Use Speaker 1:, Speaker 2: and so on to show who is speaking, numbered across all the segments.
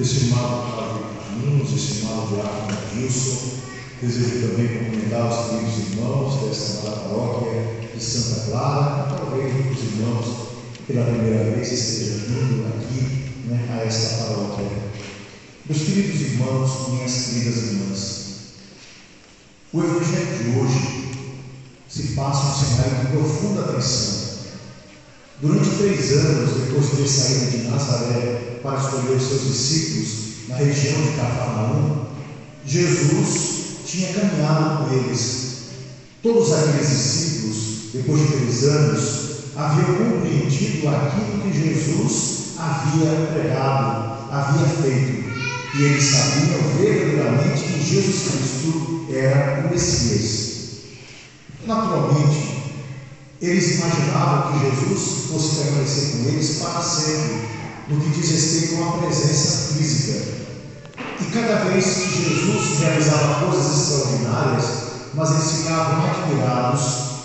Speaker 1: Estimado Padre Carlinhos, estimado Diácono Wilson, desejo também cumprimentar os queridos irmãos desta amada paróquia de Santa Clara, talvez os irmãos pela primeira vez estejam vindo aqui, a esta paróquia. Meus queridos irmãos, minhas queridas irmãs, o Evangelho de hoje se passa um cenário de profunda tensão. Durante 3 anos, depois de ter saído de Nazaré para escolher os seus discípulos na região de Cafarnaum, Jesus tinha caminhado com eles. Todos aqueles discípulos, depois de 3 anos, haviam compreendido aquilo que Jesus havia pregado, havia feito, e eles sabiam verdadeiramente que Jesus Cristo era o Messias. Naturalmente, eles imaginavam que Jesus fosse permanecer com eles para sempre, no que diz respeito a uma presença física. E cada vez que Jesus realizava coisas extraordinárias, mas eles ficavam admirados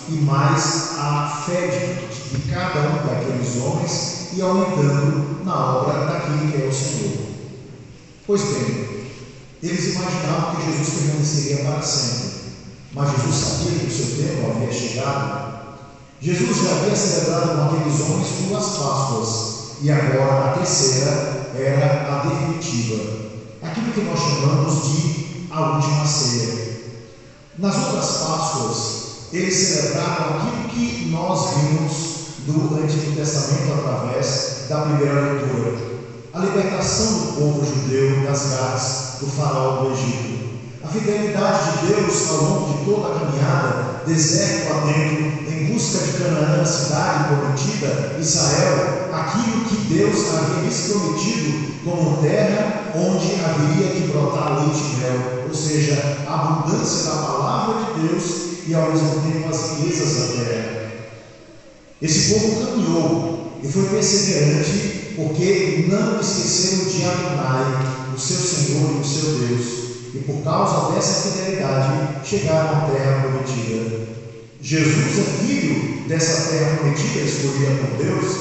Speaker 1: e mais a fé de cada um daqueles homens ia aumentando na obra daquele que é o Senhor. Pois bem, eles imaginavam que Jesus permaneceria para sempre, mas Jesus sabia que o seu tempo havia chegado. Jesus já havia celebrado com aqueles homens 2 Páscoas, e agora a terceira era a definitiva, aquilo que nós chamamos de a última ceia. Nas outras Páscoas, eles celebraram aquilo que nós vimos do Antigo Testamento através da primeira leitura, a libertação do povo judeu das garras do faraó do Egito, a fidelidade de Deus ao longo de toda a caminhada, deserto adentro, em busca de Canaã, a cidade prometida, Israel, aquilo que Deus havia lhes prometido como terra onde haveria de brotar leite e mel, ou seja, a abundância da palavra de Deus e ao mesmo tempo as riquezas da terra. Esse povo caminhou e foi perseverante porque não esqueceram de Adonai, o seu Senhor e o seu Deus, e por causa dessa fidelidade chegaram à terra prometida. Jesus é filho dessa terra prometida, escolhida por Deus.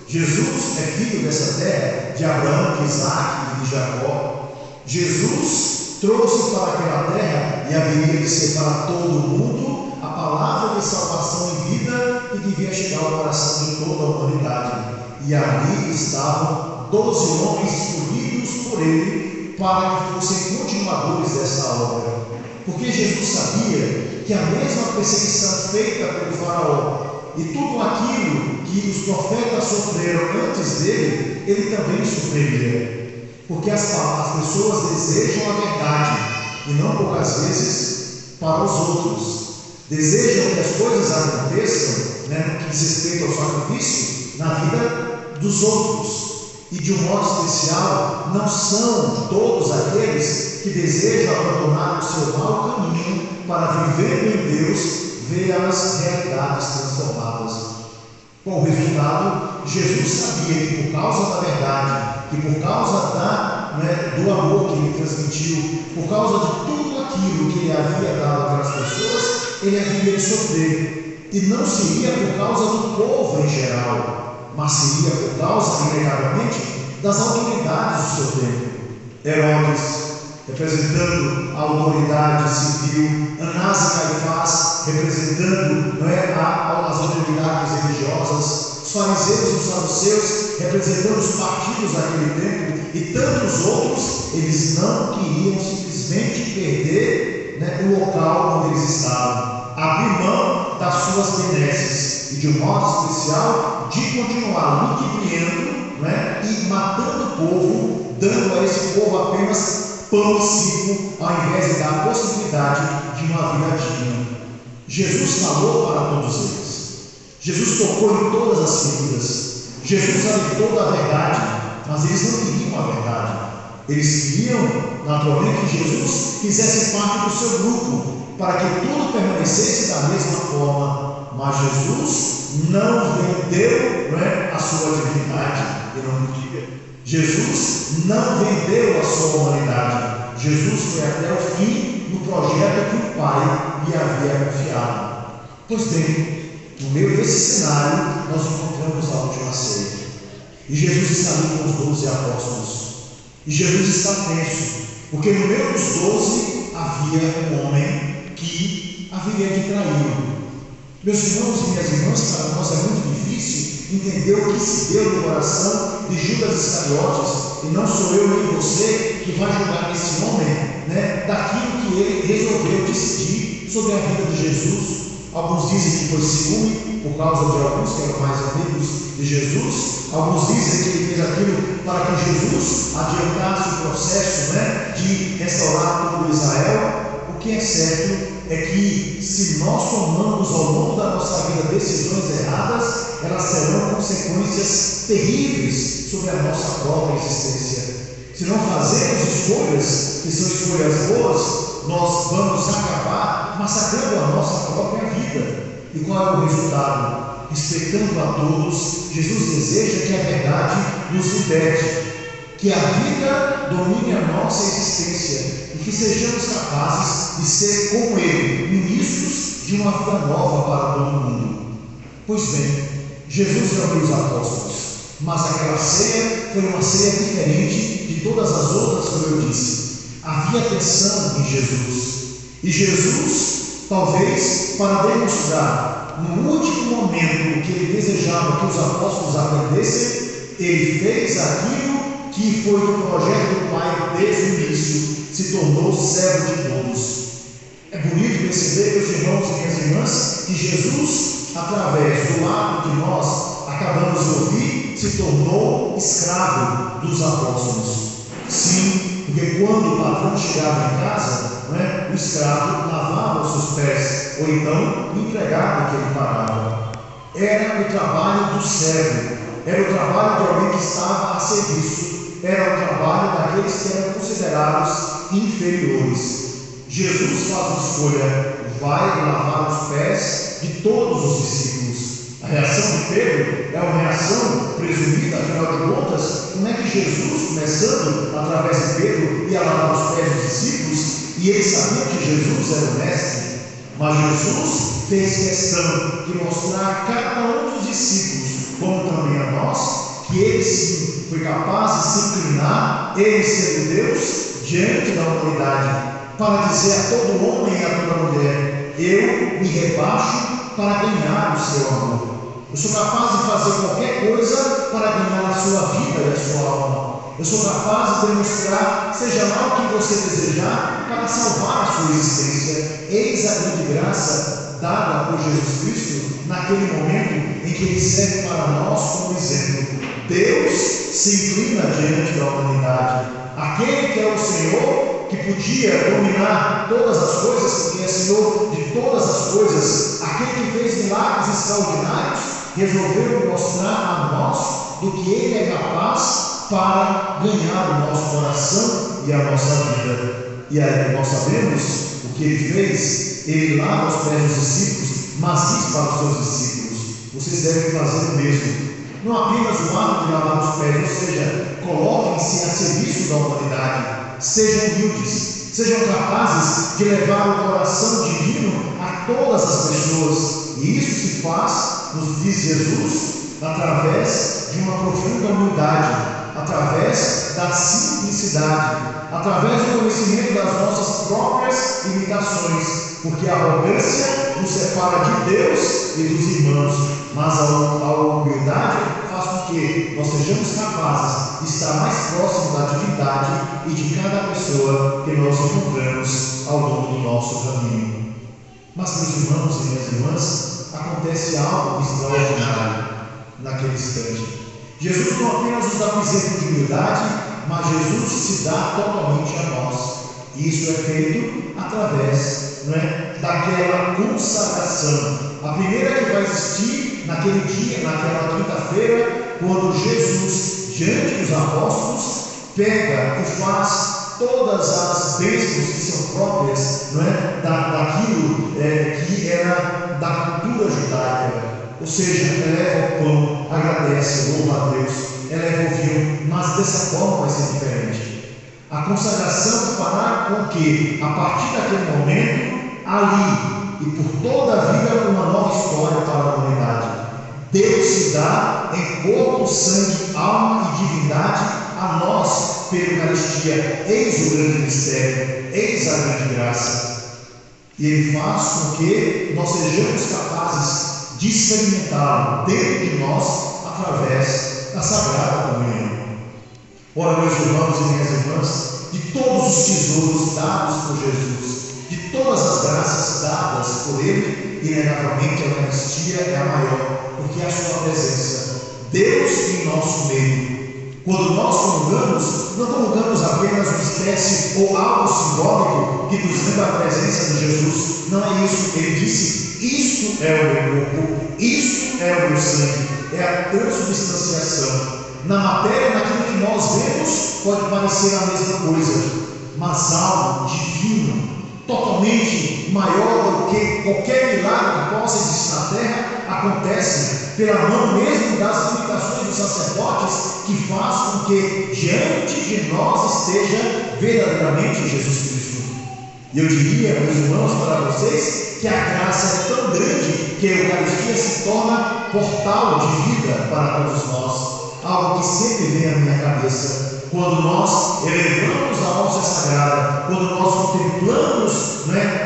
Speaker 1: Jesus é filho dessa terra de Abraão, de Isaac e de Jacó. Jesus trouxe para aquela terra, e haveria de ser para todo o mundo, a palavra de salvação e vida que devia chegar ao coração de toda a humanidade. E ali estavam 12 homens escolhidos por ele para que fossem continuadores dessa obra. Porque Jesus sabia que a mesma perseguição feita pelo faraó e tudo aquilo que os profetas sofreram antes dele, ele também sofreria. Porque as pessoas desejam a verdade, e não poucas vezes para os outros. Desejam que as coisas aconteçam, no que diz respeito ao sacrifício, na vida dos outros. E de um modo especial, não são todos aqueles que desejam abandonar o seu mau caminho para viver em Deus, ver as realidades transformadas. Com o resultado, Jesus sabia que por causa da verdade, que por causa do amor que ele transmitiu, por causa de tudo aquilo que ele havia dado àquelas pessoas, ele haveria de sofrer. E não seria por causa do povo em geral, mas seria por causa, inegavelmente, das autoridades do seu tempo. Herodes, representando a autoridade civil, Anás e Caifás, representando as autoridades religiosas, os fariseus e os saduceus, representando os partidos daquele tempo, e tantos outros, eles não queriam simplesmente perder o local onde eles estavam, abrir mão das suas benesses, e de um modo especial, de continuar ludibriando e matando o povo, dando a esse povo apenas pão seco, ao invés de dar a possibilidade de uma vida digna. Jesus falou para todos eles. Jesus tocou em todas as feridas. Jesus alertou da verdade, mas eles não queriam a verdade. Eles queriam, naturalmente, que Jesus fizesse parte do seu grupo, para que tudo permanecesse da mesma forma. Mas Jesus não vendeu a sua divindade. Jesus não vendeu a sua humanidade. Jesus foi até o fim no projeto que o Pai lhe havia confiado. Pois bem, no meio desse cenário, nós encontramos a última ceia. E Jesus está ali com os 12 apóstolos. E Jesus está tenso, porque no meio dos 12 havia um homem que haveria de traí-lo. Meus irmãos e minhas irmãs, para nós é muito difícil entender o que se deu no coração de Judas Iscariotes, e não sou eu nem você que vai julgar esse homem, daquilo que ele resolveu decidir sobre a vida de Jesus. Alguns dizem que foi ciúme, por causa de alguns que eram mais amigos de Jesus. Alguns dizem que ele fez aquilo para que Jesus adiantasse o processo de restaurar todo Israel. O que é certo é que, se nós tomamos ao longo da nossa vida decisões erradas, elas terão consequências terríveis sobre a nossa própria existência. Se não fazemos escolhas que são escolhas boas, nós vamos acabar massacrando a nossa própria vida. E qual é o resultado? Respeitando a todos, Jesus deseja que a verdade nos liberte, que a vida domine a nossa existência e que sejamos capazes de ser como Ele, ministros de uma vida nova para todo mundo. Pois bem, Jesus reuniu os apóstolos, mas aquela ceia foi uma ceia diferente de todas as outras, como eu disse. Havia tensão em Jesus, e Jesus, talvez para demonstrar no último momento que ele desejava que os apóstolos aprendessem, ele fez aquilo que foi do projeto do Pai desde o início, se tornou servo de todos. É bonito perceber, meus irmãos e minhas irmãs, que Jesus, através do ato que nós acabamos de ouvir, se tornou escravo dos apóstolos. Sim, porque quando o patrão chegava em casa, o escravo lavava os seus pés, ou então o empregado que ele parava. Era o trabalho do servo, era o trabalho de alguém que estava a serviço, era o trabalho daqueles que eram considerados inferiores. Jesus faz uma escolha, vai lavar os pés de todos os discípulos. A reação de Pedro é uma reação presumida, afinal de contas, como é que Jesus, começando através de Pedro, ia lavar os pés dos discípulos, e ele sabia que Jesus era o mestre, mas Jesus fez questão de mostrar a cada um dos discípulos, como também a nós, que ele sim foi capaz de se inclinar, ele sendo Deus, diante da humanidade, para dizer a todo homem e a toda mulher: eu me rebaixo para ganhar o seu amor. Eu sou capaz de fazer qualquer coisa para ganhar a sua vida e a sua alma. Eu sou capaz de demonstrar, seja lá o que você desejar, para salvar a sua existência. Eis a grande graça dada por Jesus Cristo naquele momento em que ele serve para nós como exemplo. Deus se inclina diante da humanidade. Aquele que é o Senhor, que podia dominar todas as coisas, porque é Senhor de todas as coisas, aquele que fez milagres extraordinários, resolveu mostrar a nós do que Ele é capaz para ganhar o nosso coração e a nossa vida. E aí nós sabemos o que Ele fez. Ele lava os pés dos discípulos, mas diz para os seus discípulos: vocês devem fazer o mesmo. Não apenas o ato de lavar os pés, ou seja, coloquem-se a serviço da humanidade, sejam humildes, sejam capazes de levar o coração divino a todas as pessoas. E isso se faz, nos diz Jesus, através de uma profunda humildade, através da simplicidade, através do conhecimento das nossas próprias limitações, porque a arrogância nos separa de Deus e dos irmãos, mas a humildade faz com que nós sejamos capazes de estar mais próximos da divindade e de cada pessoa que nós encontramos ao longo do nosso caminho. Mas, meus irmãos e minhas irmãs, acontece algo extraordinário naquele instante. Jesus não apenas nos dá um exemplo de humildade, mas Jesus se dá totalmente a nós. E isso é feito através daquela consagração. A primeira que vai existir naquele dia, naquela quinta-feira, quando Jesus, diante dos apóstolos, pega e faz todas as bênçãos que são próprias daquilo que era da cultura judaica. Ou seja, eleva o pão, agradece, louva a Deus, eleva o vinho, mas dessa forma vai ser diferente. A consagração fará com que, a partir daquele momento, ali e por toda a vida, uma nova história para a humanidade. Deus se dá em corpo, sangue, alma e divindade a nós, pela Eucaristia. Eis o grande mistério, eis a grande graça. E Ele faz com que nós sejamos capazes de experimentá-lo dentro de nós através da Sagrada Comunhão. Ora, meus irmãos e minhas irmãs, de todos os tesouros dados por Jesus, de todas as graças dadas por Ele, inegavelmente a Eucaristia é a maior, porque é a sua presença, Deus em nosso meio. Quando nós comungamos, não comungamos apenas uma espécie ou algo simbólico que nos lembra a presença de Jesus. Não é isso. Ele disse: isto é o meu corpo, isto é o meu sangue. É a transubstanciação. Na matéria, naquilo que nós vemos, pode parecer a mesma coisa, mas algo divino, totalmente maior do que qualquer milagre que possa existir na terra, acontece pela mão mesmo das limitações dos sacerdotes, que faz com que diante de nós esteja verdadeiramente Jesus Cristo. E eu diria, meus irmãos, para vocês, que a graça é tão grande que a Eucaristia se torna portal de vida para todos nós. Algo que sempre vem à minha cabeça quando nós elevamos a hóstia sagrada, quando nós contemplamos,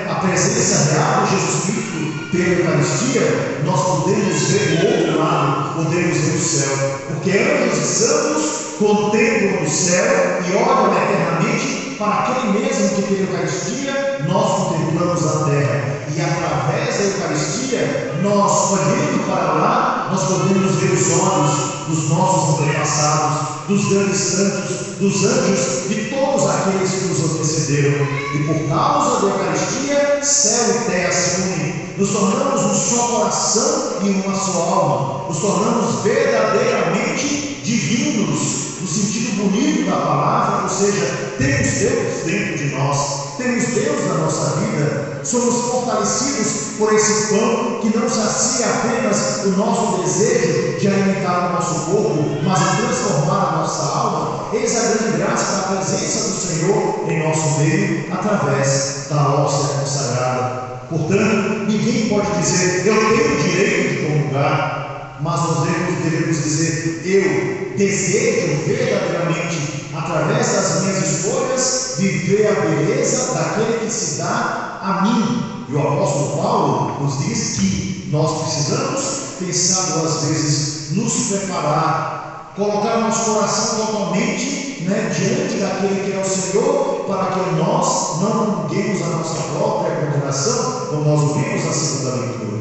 Speaker 1: a presença real de Jesus Cristo pela Eucaristia, nós podemos ver o outro lado, podemos ver o céu, porque anjos e santos contemplam o céu e olham eternamente para aquele mesmo que pela Eucaristia nós contemplamos a terra. E através da Eucaristia, nós, olhando para lá, nós podemos ver os olhos dos nossos antepassados, dos grandes santos, dos anjos, de todos aqueles que nos antecederam. E por causa da Eucaristia, céu e terra se unem. Nos tornamos um só coração e uma só alma. Nos tornamos verdadeiramente divinos, no sentido bonito da palavra, ou seja, temos Deus dentro de nós, temos Deus na nossa vida, somos fortalecidos por esse pão que não sacia apenas o nosso desejo de alimentar o nosso corpo, mas de transformar a nossa alma. Eis a grande graça da presença do Senhor em nosso meio, através da hóstia consagrada. Portanto, ninguém pode dizer: eu tenho o direito de comungar, mas nós devemos dizer: eu desejo verdadeiramente, através das minhas escolhas, viver a beleza daquele que se dá a mim. E o apóstolo Paulo nos diz que nós precisamos pensar duas vezes, nos preparar, colocar nosso coração totalmente diante daquele que é o Senhor, para que nós não julguemos a nossa própria condenação, como nós ouvimos na segunda leitura.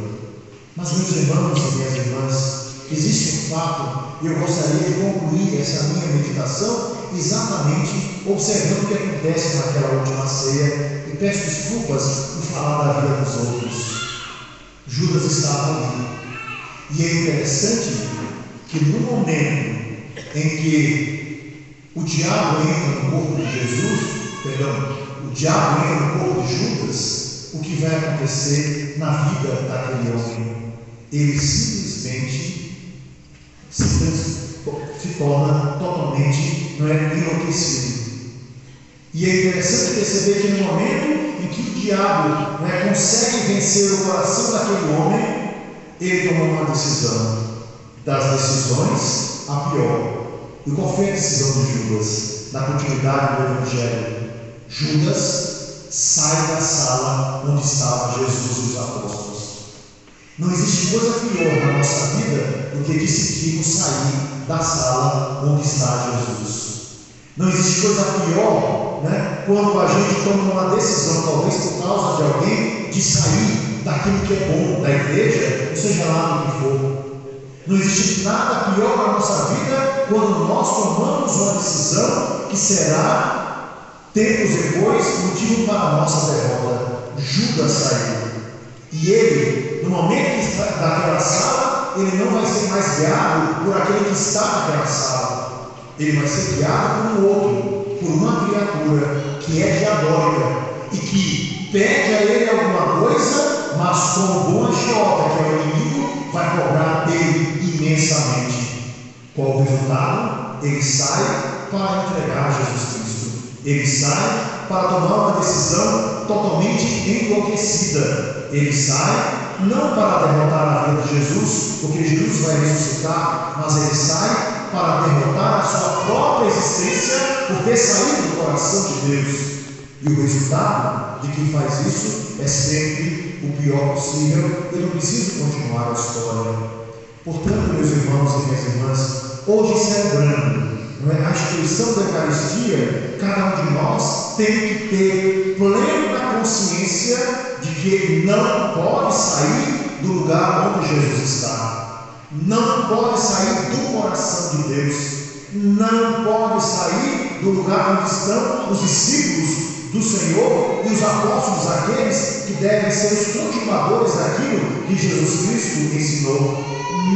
Speaker 1: Mas, meus irmãos e minhas irmãs, existe um fato, e eu gostaria de concluir essa minha meditação exatamente observando o que acontece naquela última ceia, e peço desculpas por falar da vida dos outros. Judas estava ali, e é interessante que no momento em que o diabo entra no corpo de Jesus, o diabo entra no corpo de Judas, o que vai acontecer na vida daquele homem? Ele simplesmente se torna totalmente enlouquecido. E é interessante perceber que no momento em que o diabo consegue vencer o coração daquele homem, ele toma uma decisão. Das decisões, a pior. E qual foi a decisão de Judas na continuidade do Evangelho? Judas sai da sala onde estava Jesus e os apóstolos. Não existe coisa pior na nossa vida do que decidirmos sair da sala onde está Jesus. Não existe coisa pior quando a gente toma uma decisão, talvez por causa de alguém, de sair daquilo que é bom da igreja, ou seja lá do que for. Não existe nada pior na nossa vida quando nós tomamos uma decisão que será, tempos depois, motivo para a nossa derrota. Judas saiu. E ele, no momento daquela sala, ele não vai ser mais guiado por aquele que está naquela sala. Ele vai ser guiado por um outro, por uma criatura que é diabólica e que pede a ele alguma coisa, mas como bom agiota, que é o inimigo, vai cobrar dele imensamente. Qual o resultado? Ele sai para entregar Jesus Cristo. Ele sai para tomar uma decisão totalmente enlouquecida. Ele sai não para derrotar a vida de Jesus, porque Jesus vai ressuscitar, mas ele sai para derrotar a sua própria existência por ter saído do coração de Deus. E o resultado de quem faz isso é sempre o pior possível. Eu não preciso continuar a história. Portanto, meus irmãos e minhas irmãs, hoje celebrando a instituição da Eucaristia, cada um de nós tem que ter plena consciência de que ele não pode sair do lugar onde Jesus está, não pode sair do coração de Deus, não pode sair do lugar onde estão os discípulos do Senhor e os apóstolos, aqueles que devem ser os continuadores daquilo que Jesus Cristo ensinou.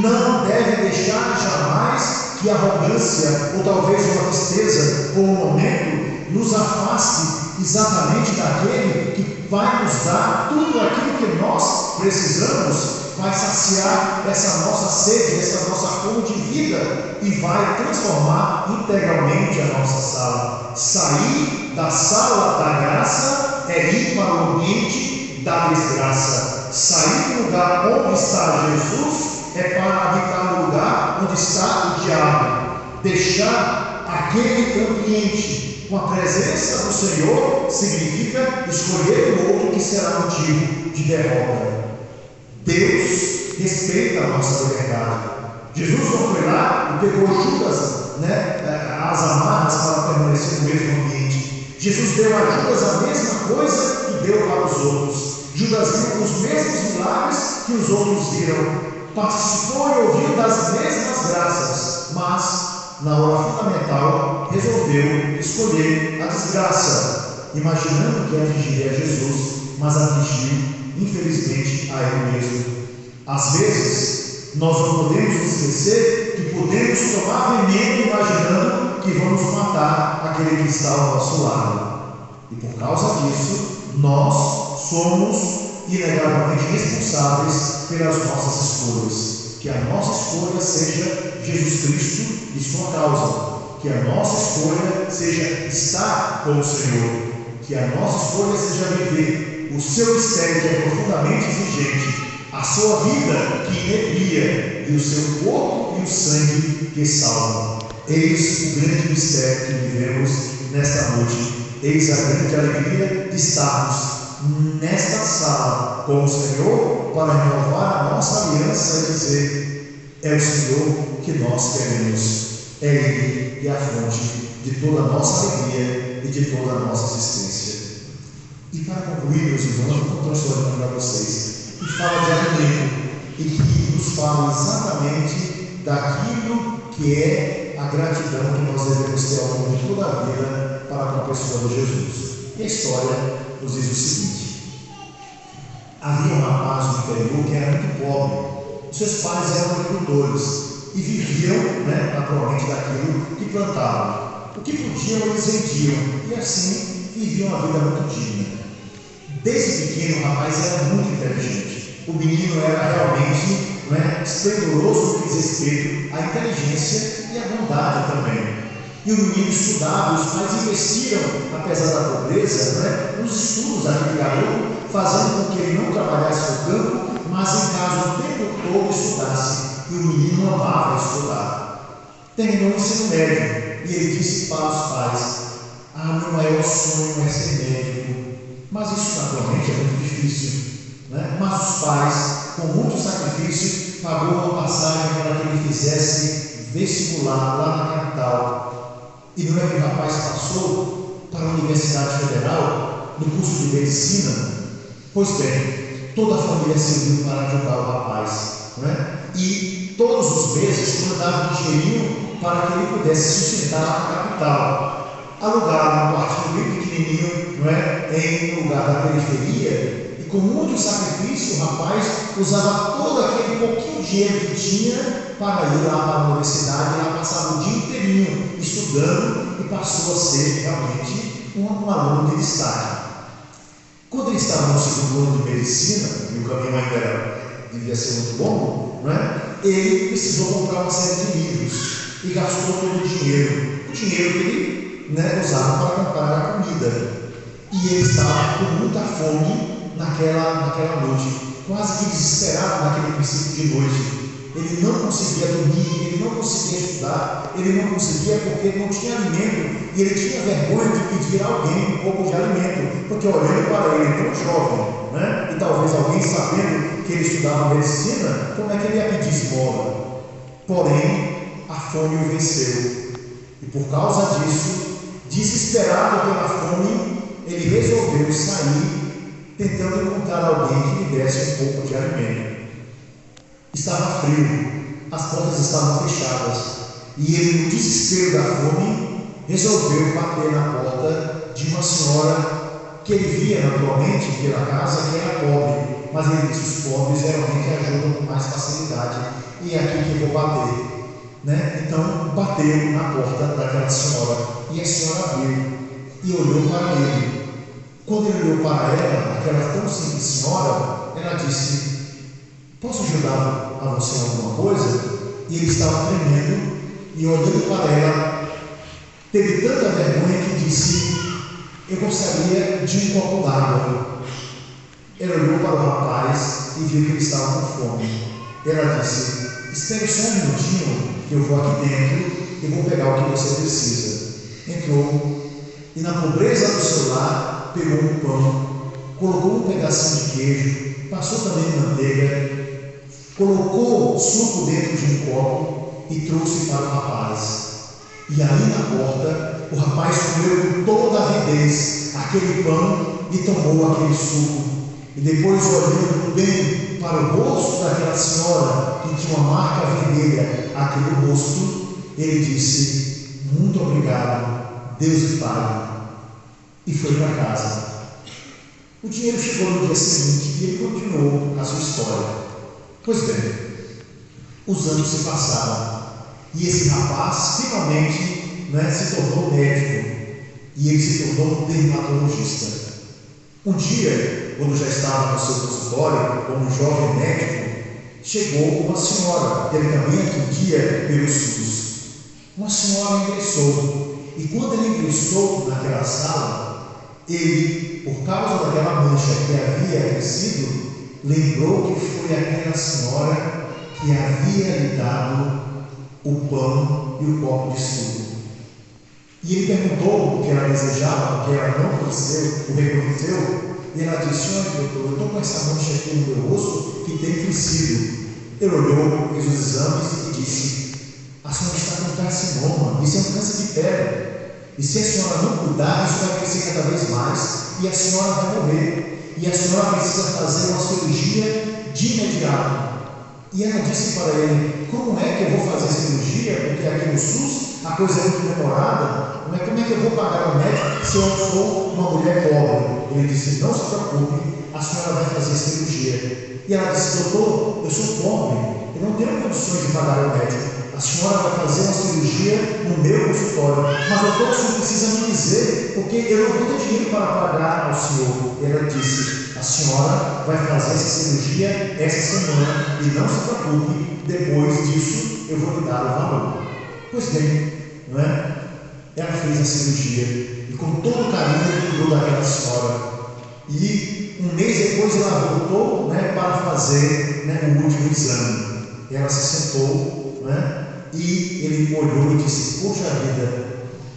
Speaker 1: Não deve deixar jamais que a arrogância, ou talvez uma tristeza, ou um momento, nos afaste exatamente daquele que vai nos dar tudo aquilo que nós precisamos, vai saciar essa nossa sede, essa nossa fome de vida e vai transformar integralmente a nossa sala. Sair da sala da graça é ir para o ambiente da desgraça. Sair do lugar onde está Jesus é para habitar no lugar onde está o diabo. Deixar aquele ambiente com a presença do Senhor significa escolher o outro que será motivo de derrota. Deus respeita a nossa liberdade. Jesus não foi lá e pegou Judas, as amarras para permanecer no mesmo ambiente. Jesus deu a Judas a mesma coisa que deu para os outros. Judas viu os mesmos milagres que os outros viram, participou e ouviu das mesmas graças, mas na hora fundamental resolveu escolher a desgraça, imaginando que atingiria Jesus, mas atingiu infelizmente a ele mesmo. Às vezes nós não podemos nos esquecer que podemos tomar veneno imaginando que vamos matar aquele que está ao nosso lado, e por causa disso nós somos inegavelmente responsáveis pelas nossas escolhas. Que a nossa escolha seja Jesus Cristo e sua causa, que a nossa escolha seja estar com o Senhor, que a nossa escolha seja viver o seu mistério que é profundamente exigente, a sua vida que inebria e o seu corpo e o sangue que salvam. Eis o grande mistério que vivemos nesta noite. Eis a grande alegria de estarmos nesta sala com o Senhor para renovar a nossa aliança e dizer: é o Senhor que nós queremos, é Ele que é a fonte de toda a nossa alegria e de toda a nossa existência. E para concluir, meus irmãos, eu vou contar uma história para vocês que fala de alimento e que nos fala exatamente daquilo que é a gratidão que nós devemos ter ao longo de toda a vida para com a pessoa de Jesus. E a história nos diz o seguinte: havia um rapaz no interior que era muito pobre. Os seus pais eram agricultores e viviam, naturalmente, daquilo que plantavam. O que podiam, eles vendiam, e assim viviam uma vida muito digna. Desde pequeno, o rapaz era muito inteligente. O menino era realmente esplendoroso no que diz respeito à inteligência e à bondade também. E o menino estudava, os pais investiram, apesar da pobreza, nos estudos daquele garoto, fazendo com que ele não trabalhasse no campo, mas em casa o tempo todo estudasse. E o menino amava estudar. Terminou o ensino médio e ele disse para os pais: meu maior sonho é ser médico. Mas isso naturalmente é muito difícil. Mas os pais, com muito sacrifício, pagou uma passagem para que ele fizesse vestibular lá na capital. E não é que o rapaz passou para a Universidade Federal no curso de Medicina? Pois bem, toda a família se uniu para ajudar o rapaz, e todos os meses mandavam um dinheirinho para que ele pudesse sustentar a capital. Alugaram um quartinho bem pequenininho, em um lugar da periferia, e com muito sacrifício o rapaz usava todo aquele pouquinho dinheiro que tinha para ir lá para a universidade, e lá passava o dia inteirinho estudando e passou a ser realmente um aluno de destaque. Quando ele estava no segundo ano de medicina, e o caminho ainda devia ser muito longo, ele precisou comprar uma série de livros e gastou todo o dinheiro que ele usava para comprar a comida. E ele estava com muita fome naquela noite, quase que desesperado naquele princípio de noite. ele não conseguia dormir, ele não conseguia estudar, ele não conseguia porque ele não tinha alimento, e ele tinha vergonha de pedir a alguém um pouco de alimento, porque olhando para ele tão jovem, né? E talvez alguém sabendo que ele estudava medicina, como é que ele ia pedir esmola? Porém, a fome o venceu, e por causa disso, desesperado pela fome, ele resolveu sair tentando encontrar alguém que lhe desse um pouco de alimento. Estava frio, as portas estavam fechadas, e ele, no desespero da fome, resolveu bater na porta de uma senhora que ele via naturalmente pela casa que era pobre, mas ele disse: os pobres geralmente ajudam com mais facilidade, e é aqui que eu vou bater, né? Então bateu na porta daquela senhora, e a senhora abriu e olhou para ele. Quando ele olhou para ela, aquela tão simples senhora, ela disse: posso ajudar a você em alguma coisa? E ele estava tremendo e olhando para ela, teve tanta vergonha que disse: eu gostaria de um copo d'água. Ela olhou para o rapaz e viu que ele estava com fome. Ela disse: espere só um minutinho, que eu vou aqui dentro e vou pegar o que você precisa. Entrou e, na pobreza do seu lar, pegou um pão, colocou um pedacinho de queijo, passou também manteiga, colocou suco dentro de um copo e trouxe para o rapaz. E ali na porta, o rapaz comeu com toda a avidez aquele pão e tomou aquele suco. E depois, olhando bem para o rosto daquela senhora, que tinha uma marca vermelha aqui no rosto, ele disse: muito obrigado, Deus lhe pague. E foi para casa. O dinheiro chegou no dia seguinte e ele continuou a sua história. Pois bem, os anos se passaram e esse rapaz finalmente, se tornou médico, e ele se tornou dermatologista. Um dia, quando já estava no seu consultório como jovem médico, chegou uma senhora que ele também atendia pelo SUS. Uma senhora ingressou, e quando ele ingressou naquela sala, ele, por causa daquela mancha que havia crescido, lembrou que foi aquela senhora que havia lhe dado o pão e o copo de suco. E ele perguntou o que ela desejava, porque ela não o reconheceu, e ela disse: olha, doutor, eu estou com essa mancha aqui no meu rosto que tem crescido. Ele olhou, fez os exames e disse: a senhora está com carcinoma, isso é um câncer de pele. E se a senhora não cuidar, isso vai crescer cada vez mais e a senhora vai morrer. E a senhora precisa fazer uma cirurgia de imediato. E ela disse para ele: como é que eu vou fazer cirurgia? Porque aqui no SUS a coisa é muito demorada. Como é que eu vou pagar o médico se eu sou uma mulher pobre? Ele disse: não se preocupe, a senhora vai fazer cirurgia. E ela disse: doutor, eu sou pobre, eu não tenho condições de pagar o médico. A senhora vai fazer uma cirurgia no meu consultório, mas doutor, o senhor precisa me dizer, porque eu não vou ter dinheiro para pagar ao senhor. E ela disse: a senhora vai fazer essa cirurgia essa semana e não se preocupe, depois disso eu vou lhe dar o valor. Pois bem, não é? Ela fez a cirurgia e com todo o carinho ele cuidou daquela senhora. E um mês depois ela voltou, para fazer o último exame. Ela se sentou, e ele olhou e disse: poxa vida,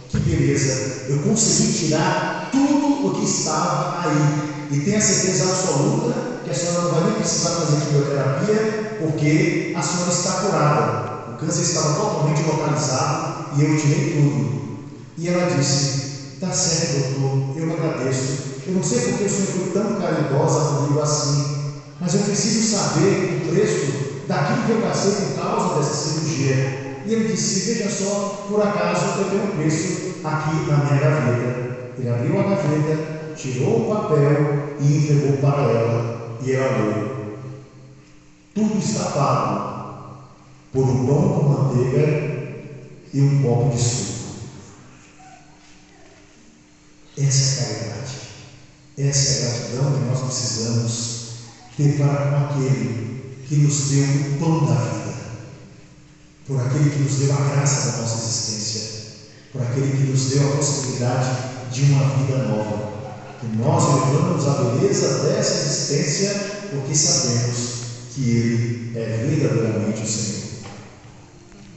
Speaker 1: que beleza, eu consegui tirar tudo o que estava aí. E tenho a certeza absoluta que a senhora não vai nem precisar fazer quimioterapia, porque a senhora está curada. O câncer estava totalmente localizado e eu tirei tudo. E ela disse: está certo, doutor, eu agradeço. Eu não sei porque o senhor foi tão caridosa comigo assim, mas eu preciso saber o preço daquilo que eu passei por causa dessa cirurgia. E ele disse: veja só, por acaso eu tenho um preço aqui na minha gaveta. Ele abriu a gaveta, tirou o papel e entregou para ela, e ela leu: tudo está pago por um pão com manteiga e um copo de suco. Essa é a caridade, essa é a gratidão que nós precisamos ter para com aquele que nos deu o pão da vida, por aquele que nos deu a graça da nossa existência, por aquele que nos deu a possibilidade de uma vida nova. E nós levamos a beleza dessa existência porque sabemos que Ele é verdadeiramente o Senhor.